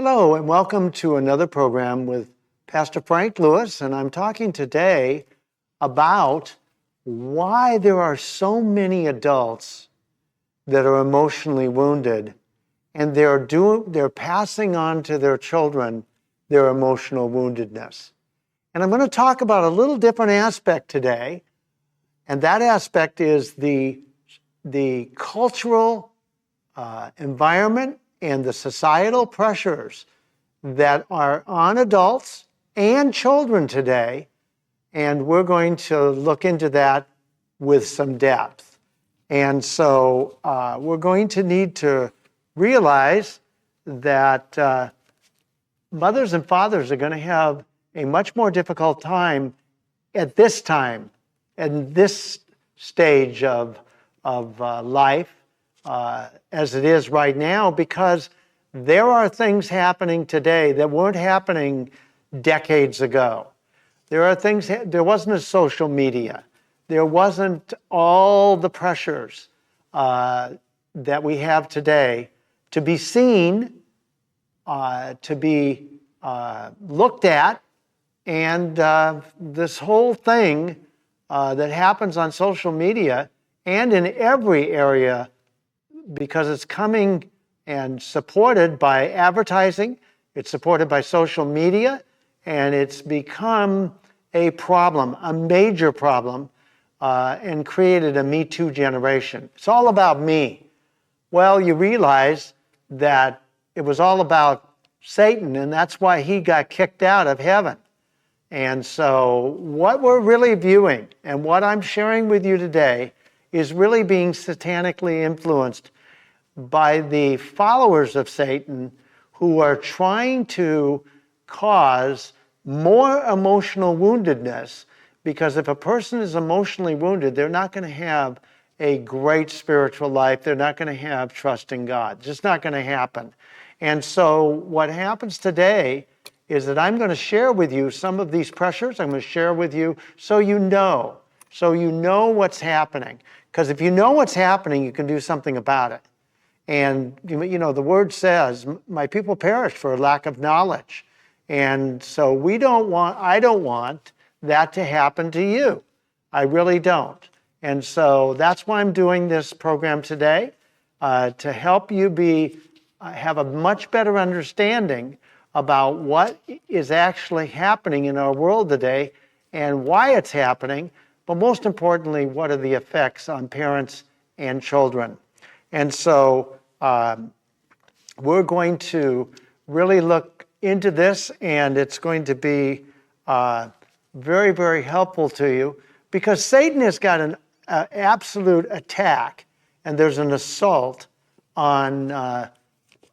Hello, and welcome to another program with Pastor Frank Lewis, and I'm talking today about why there are so many adults that are emotionally wounded, and they're passing on to their children their emotional woundedness. And I'm going to talk about a little different aspect today, and that aspect is the cultural environment and the societal pressures that are on adults and children today, and we're going to look into that with some depth. And so we're going to need to realize that mothers and fathers are going to have a much more difficult time at this time, and this stage of life, as it is right now, because there are things happening today that weren't happening decades ago. There are things, there wasn't a social media. There wasn't all the pressures that we have today to be seen, to be looked at, and this whole thing that happens on social media and in every area, because it's coming and supported by advertising, it's supported by social media, and it's become a problem, a major problem, and created a Me Too generation. It's all about me. Well, you realize that it was all about Satan, and that's why he got kicked out of heaven. And so what we're really viewing and what I'm sharing with you today is really being satanically influenced by the followers of Satan who are trying to cause more emotional woundedness, because if a person is emotionally wounded, they're not going to have a great spiritual life. They're not going to have trust in God. It's just not going to happen. And so what happens today is that I'm going to share with you some of these pressures. I'm going to share with you so you know what's happening. Because if you know what's happening, you can do something about it. And, you know, the word says, my people perish for a lack of knowledge. And so I don't want that to happen to you. I really don't. And so that's why I'm doing this program today, to help you have a much better understanding about what is actually happening in our world today and why it's happening, but most importantly, what are the effects on parents and children. And so we're going to really look into this, and it's going to be very, very helpful to you, because Satan has got an absolute attack, and there's an assault on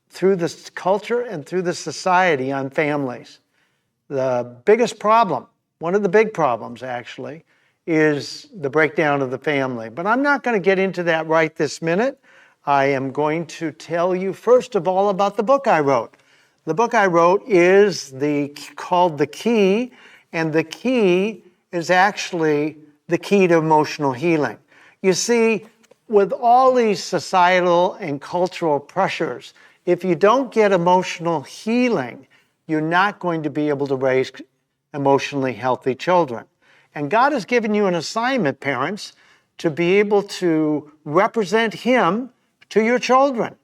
through this culture and through the society on families. The biggest problem, one of the big problems actually, is the breakdown of the family. But I'm not going to get into that right this minute. I am going to tell you first of all about the book I wrote. The book I wrote is called The Key, and the key is actually the key to emotional healing. You see, with all these societal and cultural pressures, if you don't get emotional healing, you're not going to be able to raise emotionally healthy children. And God has given you an assignment, parents, to be able to represent Him to your children.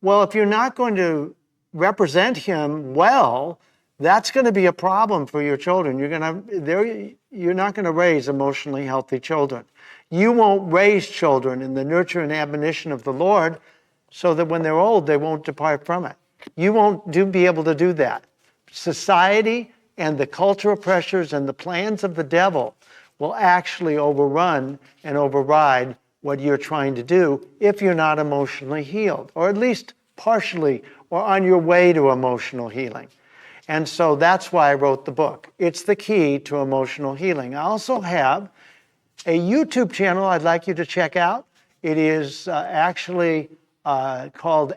Well, if you're not going to represent Him well, that's going to be a problem for your children. You're not going to raise emotionally healthy children. You won't raise children in the nurture and admonition of the Lord, so that when they're old, they won't depart from it. You won't be able to do that. Society and the cultural pressures and the plans of the devil will actually overrun and override what you're trying to do if you're not emotionally healed, or at least partially, or on your way to emotional healing. And so that's why I wrote the book. It's the key to emotional healing. I also have a YouTube channel I'd like you to check out. It is actually called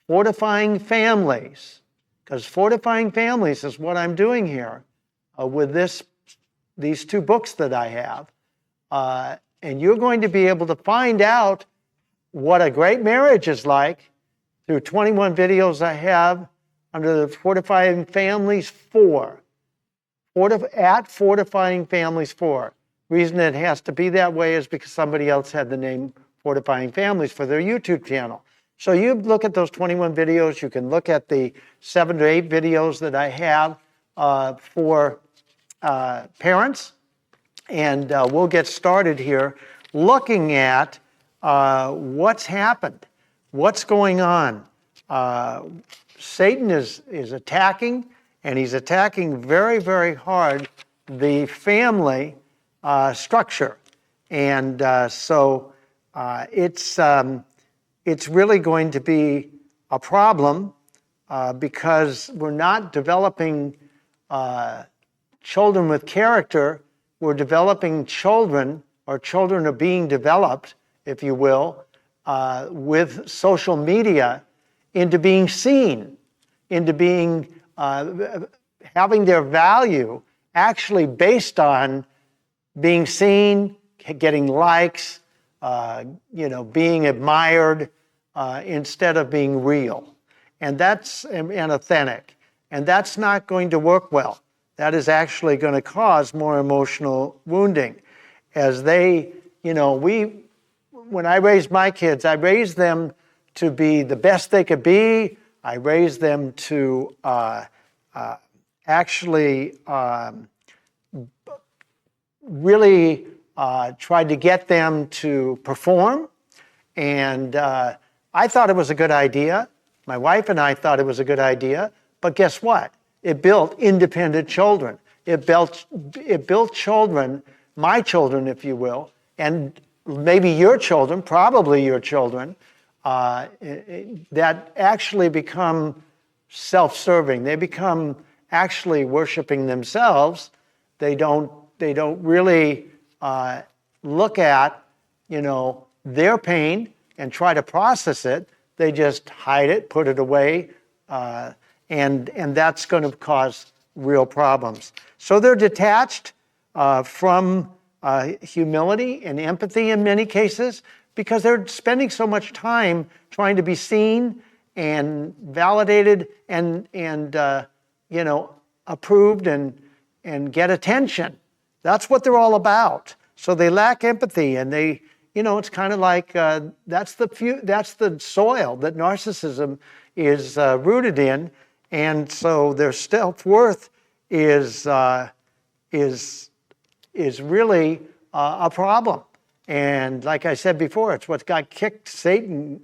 Fortifying Families, because Fortifying Families is what I'm doing here with these two books that I have. And you're going to be able to find out what a great marriage is like through 21 videos I have under the Fortifying Families 4. At Fortifying Families 4. Reason it has to be that way is because somebody else had the name Fortifying Families for their YouTube channel. So you look at those 21 videos. You can look at the 7 to 8 videos that I have for parents. And we'll get started here looking at what's happened, what's going on. Satan is attacking, and he's attacking very, very hard the family structure. And so it's really going to be a problem because we're not developing children with character. We're developing children, or children are being developed, if you will, with social media into being seen, into being having their value actually based on being seen, getting likes, being admired, instead of being real. And that's and authentic. And that's not going to work well. That is actually going to cause more emotional wounding. As they, when I raised my kids, I raised them to be the best they could be. I raised them to actually really tried to get them to perform. And I thought it was a good idea. My wife and I thought it was a good idea. But guess what? It built independent children. It built children, my children, if you will, and maybe your children, probably your children, that actually become self-serving. They become actually worshiping themselves. They don't really look at, their pain and try to process it. They just hide it, put it away, and that's going to cause real problems. So they're detached from humility and empathy in many cases because they're spending so much time trying to be seen and validated and approved and get attention. That's what they're all about. So they lack empathy, and they, it's kind of like that's the soil that narcissism is rooted in, and so their self-worth is really a problem. And like I said before, it's what got kicked Satan.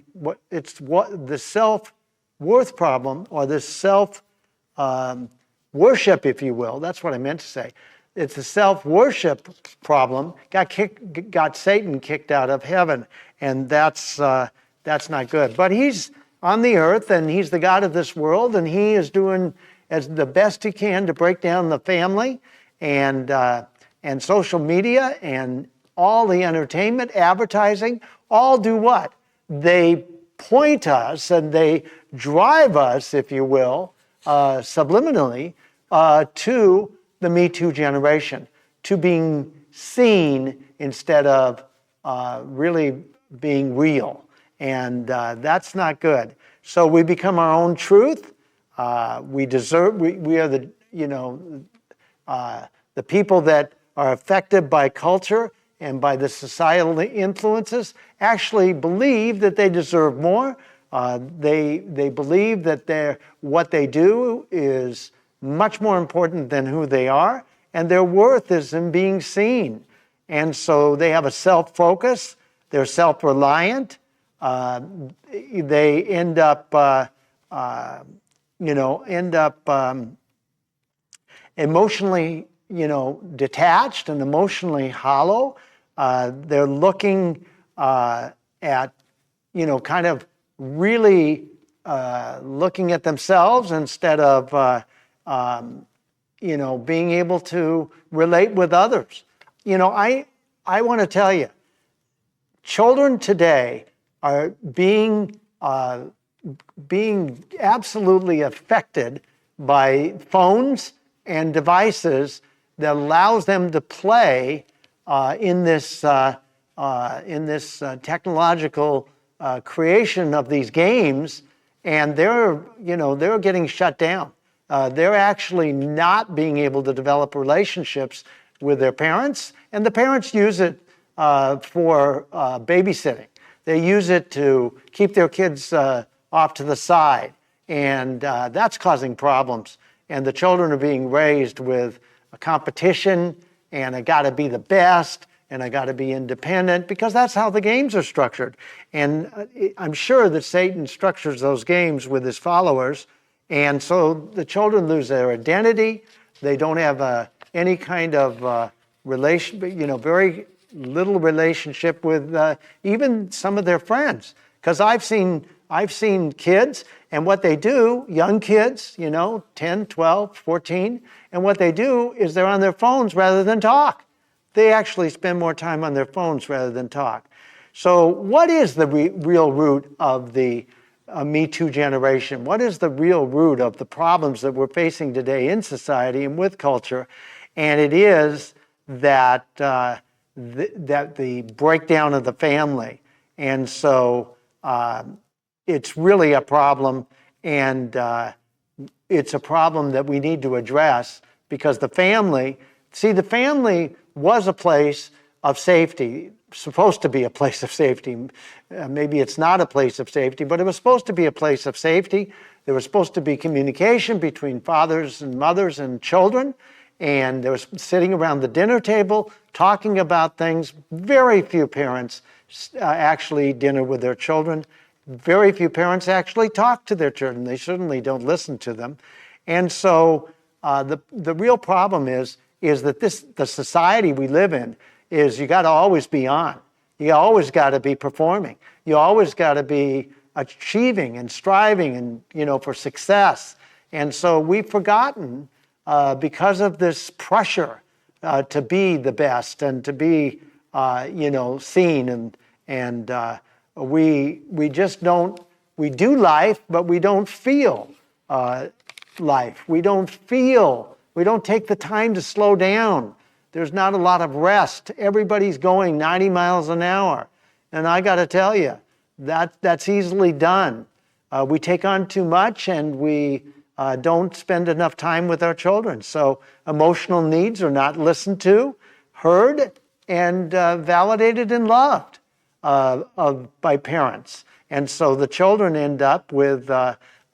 It's what the self-worth problem, or the self-worship, if you will. That's what I meant to say. It's the self-worship problem got Satan kicked out of heaven, and that's not good. But he's on the earth, and he's the God of this world, and he is doing as the best he can to break down the family and social media and all the entertainment, advertising. All do what? They point us and they drive us, if you will, subliminally, to the Me Too generation, to being seen instead of really being real. And that's not good. So we become our own truth. We are the people that are affected by culture and by the societal influences actually believe that they deserve more. They believe that what they do is much more important than who they are, and their worth is in being seen. And so they have a self-focus, they're self-reliant, they end up emotionally, detached and emotionally hollow. They're looking at, kind of really looking at themselves instead of being able to relate with others. I want to tell you, children today are being absolutely affected by phones and devices that allows them to play in this technological creation of these games, and they're getting shut down. They're actually not being able to develop relationships with their parents, and the parents use it for babysitting. They use it to keep their kids off to the side, and that's causing problems. And the children are being raised with a competition, and I got to be the best, and I got to be independent, because that's how the games are structured. And I'm sure that Satan structures those games with his followers, and so the children lose their identity. They don't have any kind of very little relationship with even some of their friends. Because I've seen kids, and what they do, young kids, 10, 12, 14, and what they do is they're on their phones rather than talk. They actually spend more time on their phones rather than talk. So what is the real root of the Me Too generation? What is the real root of the problems that we're facing today in society and with culture? And it is that the breakdown of the family. And so it's really a problem, and it's a problem that we need to address, because the family was a place of safety, supposed to be a place of safety. Maybe it's not a place of safety, but it was supposed to be a place of safety. There was supposed to be communication between fathers and mothers and children, and there was sitting around the dinner table talking about things. Very few parents actually eat dinner with their children. Very few parents actually talk to their children. They certainly don't listen to them. And so the real problem is that the society we live in is you got to always be on. You always got to be performing. You always got to be achieving and striving and for success. And so we've forgotten, because of this pressure to be the best and to be seen, and we just don't. We do life, but we don't feel life. We don't take the time to slow down. There's not a lot of rest. Everybody's going 90 miles an hour. And I got to tell you, that's easily done. We take on too much, and we don't spend enough time with our children. So emotional needs are not listened to, heard, and validated and loved by parents. And so the children end up with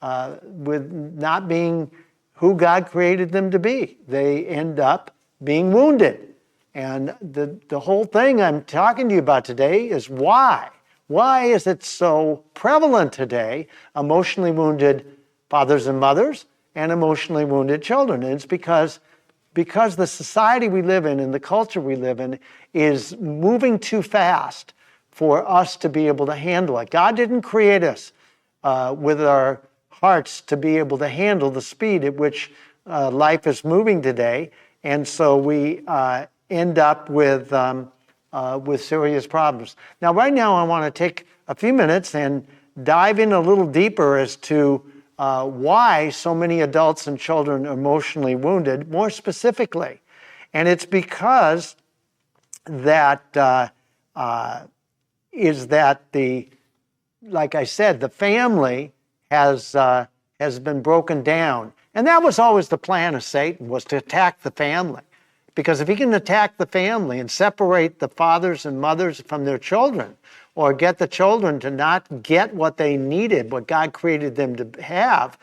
not being who God created them to be. They end up being wounded. And the whole thing I'm talking to you about today is why. Why is it so prevalent today, emotionally wounded fathers and mothers and emotionally wounded children? And it's because the society we live in and the culture we live in is moving too fast for us to be able to handle it. God didn't create us with our hearts to be able to handle the speed at which life is moving today, and so we end up with serious problems. Now, right now, I want to take a few minutes and dive in a little deeper as to why so many adults and children are emotionally wounded, more specifically. And it's because like I said, the family has been broken down. And that was always the plan of Satan, was to attack the family. Because if he can attack the family and separate the fathers and mothers from their children, or get the children to not get what they needed, what God created them to have,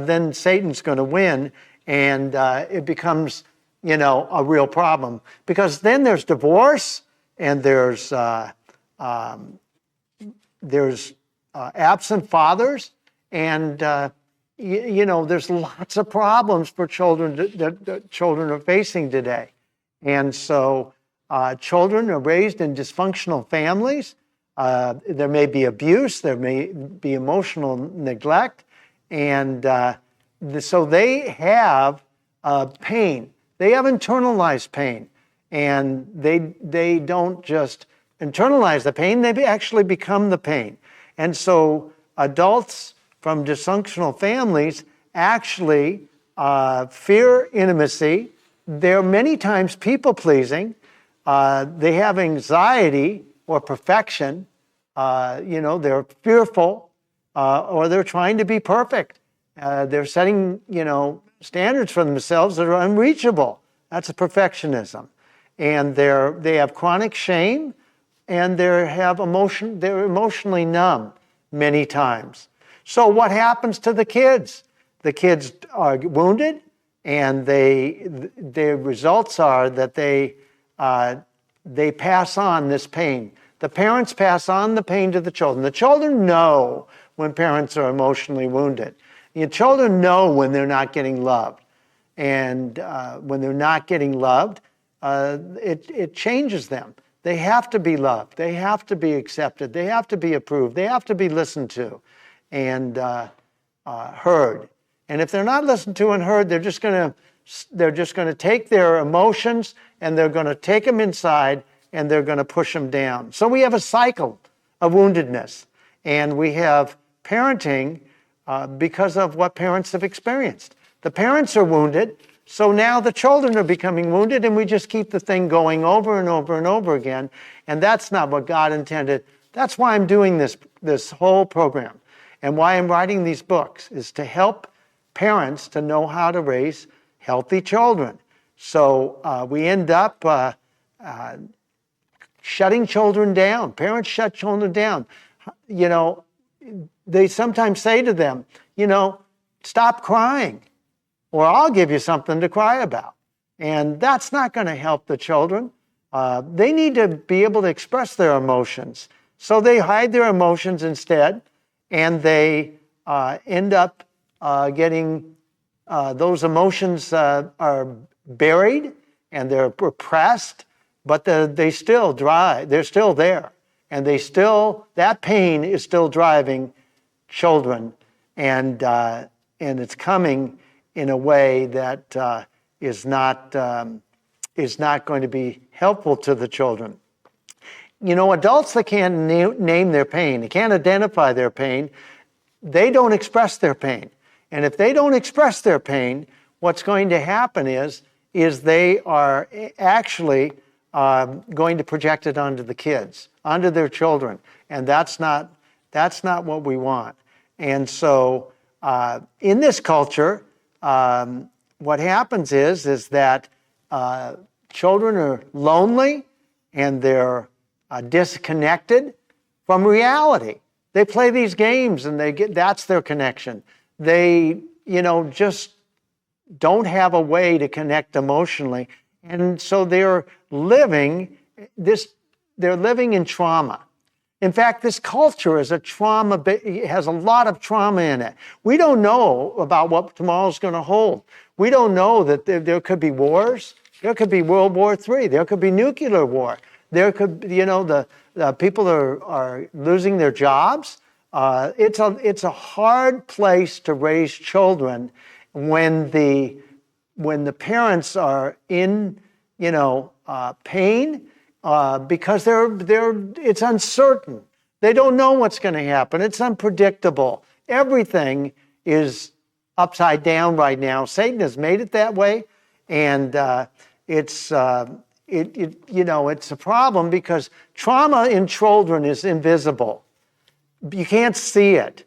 then Satan's going to win, and it becomes, a real problem. Because then there's divorce, and there's absent fathers, and there's lots of problems for children that children are facing today. And so children are raised in dysfunctional families. There may be abuse, there may be emotional neglect, and so they have pain. They have internalized pain, and they don't just internalize the pain, they actually become the pain. And so adults from dysfunctional families actually fear intimacy. They're many times people-pleasing. They have anxiety or perfection. They're fearful. or they're trying to be perfect. They're setting, standards for themselves that are unreachable. That's a perfectionism. And they have chronic shame, and they're emotionally numb many times. So what happens to the kids? The kids are wounded, and the results are that they pass on this pain. The parents pass on the pain to the children. The children know when parents are emotionally wounded. Your children know when they're not getting loved. And when they're not getting loved, it changes them. They have to be loved. They have to be accepted. They have to be approved. They have to be listened to and heard. And if they're not listened to and heard, they're just going to take their emotions and they're going to take them inside and they're going to push them down. So we have a cycle of woundedness, and we have parenting because of what parents have experienced. The parents are wounded, so now the children are becoming wounded, and we just keep the thing going over and over and over again, and that's not what God intended. That's why I'm doing this whole program, and why I'm writing these books, is to help parents to know how to raise healthy children. So we end up shutting children down. Parents shut children down. They sometimes say to them, stop crying, or I'll give you something to cry about. And that's not going to help the children. They need to be able to express their emotions. So they hide their emotions instead, and they end up getting those emotions are buried and they're repressed, but they still they're still there. And that pain is still driving children, and it's coming in a way that is not going to be helpful to the children. Adults that can't name their pain, they can't identify their pain, they don't express their pain. And if they don't express their pain, what's going to happen is they are actually going to project it onto the kids, onto their children, and that's not what we want. And so, in this culture, what happens is that children are lonely and they're disconnected from reality. They play these games and that's their connection. They, just don't have a way to connect emotionally. And so they're living in trauma. In fact, this culture is has a lot of trauma in it. We don't know about what tomorrow's going to hold. We don't know that there could be wars. There could be World War III. There could be nuclear war. There could, the people are losing their jobs. It's a hard place to raise children when the parents are in pain because it's uncertain. They don't know what's going to happen. It's unpredictable. Everything is upside down right now. Satan has made it that way, and it's a problem because trauma in children is invisible. You can't see it.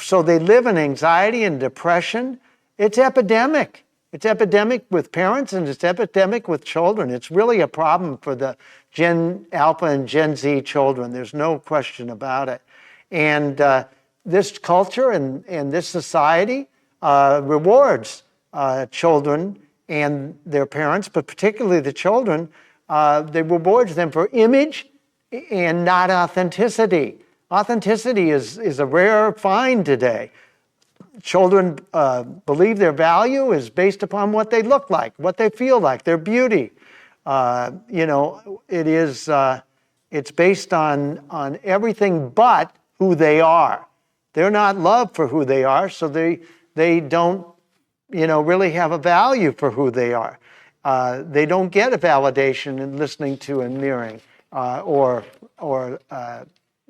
So they live in anxiety and depression. It's epidemic. It's epidemic with parents and it's epidemic with children. It's really a problem for the Gen Alpha and Gen Z children. There's no question about it. And this culture and this society rewards children and their parents, but particularly the children. They rewards them for image and not authenticity. Authenticity is a rare find today. Children believe their value is based upon what they look like, what they feel like, their beauty. It's based on everything but who they are. They're not loved for who they are, so they don't really have a value for who they are. They don't get a validation in listening to and mirroring or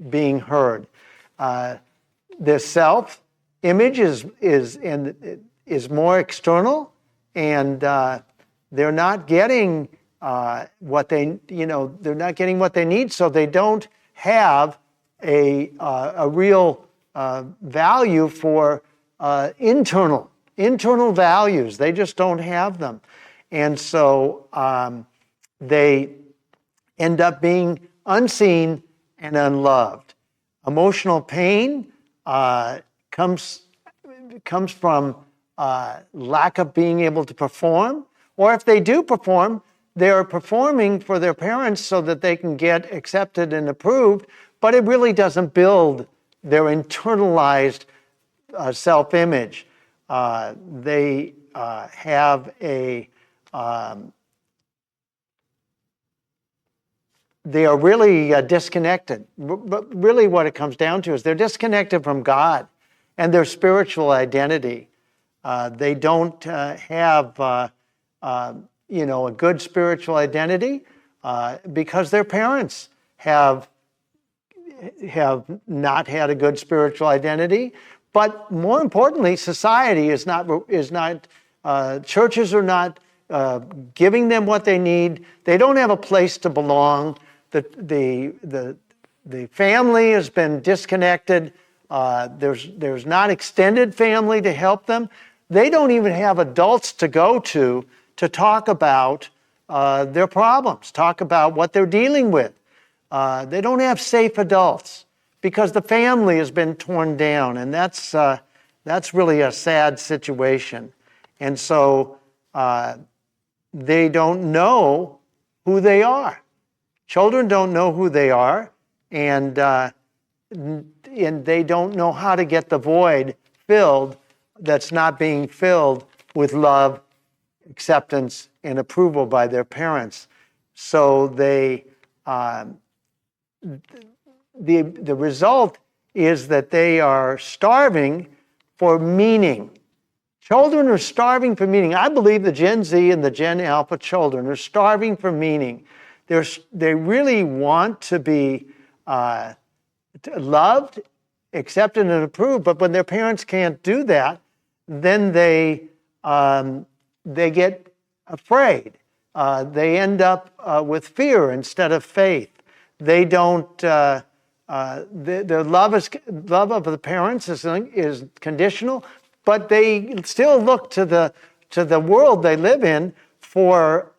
being heard. Their self-image is more external, and they're not getting what they need, so they don't have a real value for internal values. They just don't have them. And so they end up being unseen and unloved. Emotional pain comes from lack of being able to perform, or if they do perform, they're performing for their parents so that they can get accepted and approved, but it really doesn't build their internalized self-image. They have a they are really disconnected. But really what it comes down to is they're disconnected from God and their spiritual identity. They don't have a good spiritual identity because their parents have not had a good spiritual identity. But more importantly, society is not churches are not giving them what they need. They don't have a place to belong. The family has been disconnected. There's not extended family to help them. They don't even have adults to go to talk about their problems, talk about what they're dealing with. They don't have safe adults because the family has been torn down, and that's really a sad situation. And so they don't know who they are. Children don't know who they are, and they don't know how to get the void filled that's not being filled with love, acceptance, and approval by their parents. So the result is that they are starving for meaning. Children are starving for meaning. I believe the Gen Z and the Gen Alpha children are starving for meaning. They really want to be loved, accepted, and approved, but when their parents can't do that, then they get afraid. They end up with fear instead of faith. They don't. Their love of the parents is conditional, but they still look to the world they live in for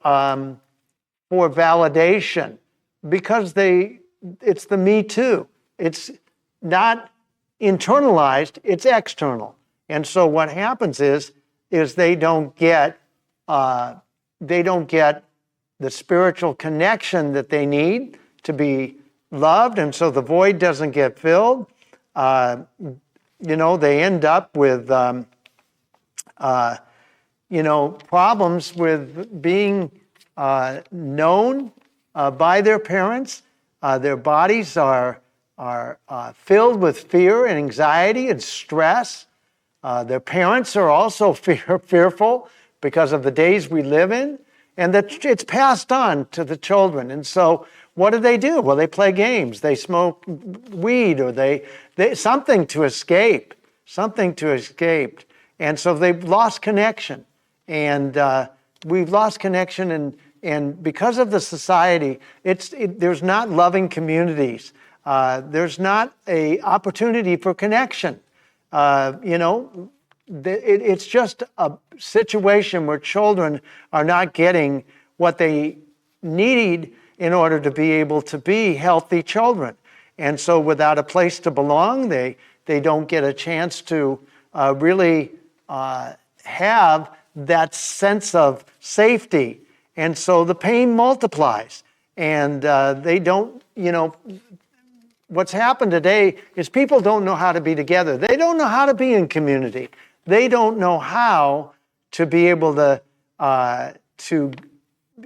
validation, because it's the me too. It's not internalized, it's external. And so what happens is they don't get the spiritual connection that they need to be loved, and so the void doesn't get filled. They end up with problems with being known by their parents. Their bodies are filled with fear and anxiety and stress. Their parents are also fearful because of the days we live in, and that it's passed on to the children. And so what do? Well, they play games, they smoke weed, or they something to escape. And so they've lost connection. And we've lost connection, and because of the society, there's not loving communities. There's not a opportunity for connection. It's just a situation where children are not getting what they need in order to be able to be healthy children. And so without a place to belong, they don't get a chance to really have that sense of safety. And so the pain multiplies. And they don't, what's happened today is people don't know how to be together. They don't know how to be in community. They don't know how to be able to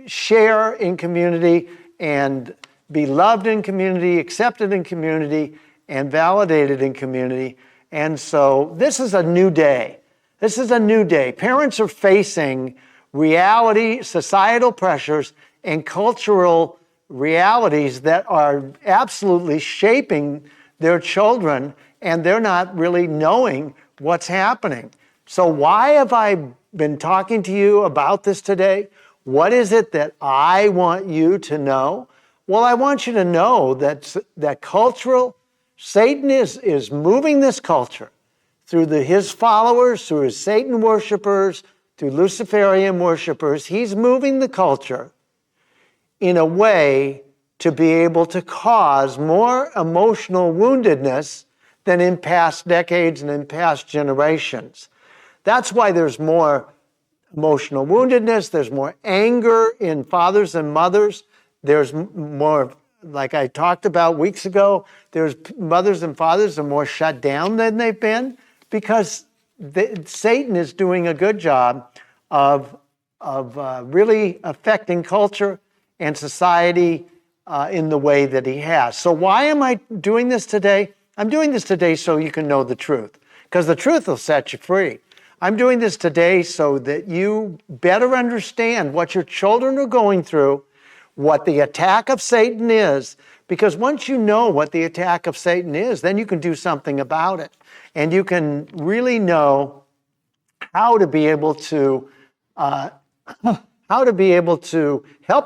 share in community and be loved in community, accepted in community, and validated in community. And so this is a new day. This is a new day. Parents are facing reality, societal pressures, and cultural realities that are absolutely shaping their children, and they're not really knowing what's happening. So why have I been talking to you about this today? What is it that I want you to know? Well, I want you to know that cultural Satan is moving this culture through his followers, through his Satan worshipers, through Luciferian worshipers. He's moving the culture in a way to be able to cause more emotional woundedness than in past decades and in past generations. That's why there's more emotional woundedness, there's more anger in fathers and mothers, there's more, like I talked about weeks ago, there's mothers and fathers are more shut down than they've been because Satan is doing a good job of really affecting culture and society in the way that he has. So why am I doing this today? I'm doing this today so you can know the truth, because the truth will set you free. I'm doing this today so that you better understand what your children are going through, what the attack of Satan is, because once you know what the attack of Satan is, then you can do something about it. And you can really know how to be able to help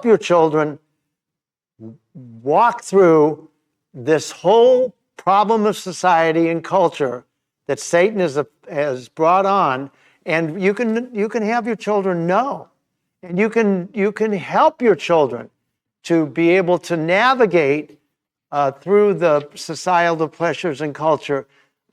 your children walk through this whole problem of society and culture that Satan has brought on, and you can have your children know, and you can help your children to be able to navigate through the societal pressures and culture.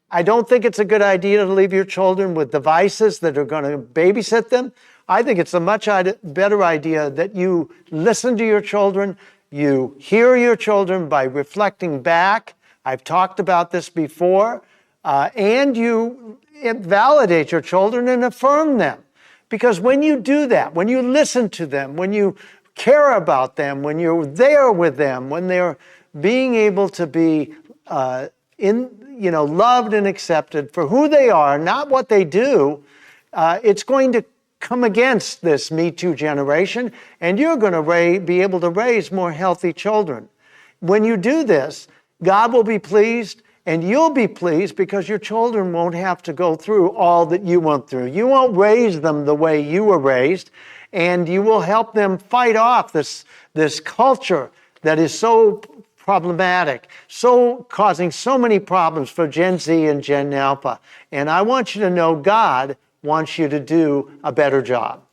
I don't think it's a good idea to leave your children with devices that are going to babysit them. I think it's a much better idea that you listen to your children, you hear your children by reflecting back. I've talked about this before. And you validate your children and affirm them. Because when you do that, when you listen to them, when you care about them, when you're there with them, when they're being able to be loved and accepted for who they are, not what they do, it's going to come against this Me Too generation, and you're going to be able to raise more healthy children. When you do this, God will be pleased, and you'll be pleased because your children won't have to go through all that you went through. You won't raise them the way you were raised, and you will help them fight off this culture that is so problematic, so causing so many problems for Gen Z and Gen Alpha. And I want you to know God wants you to do a better job.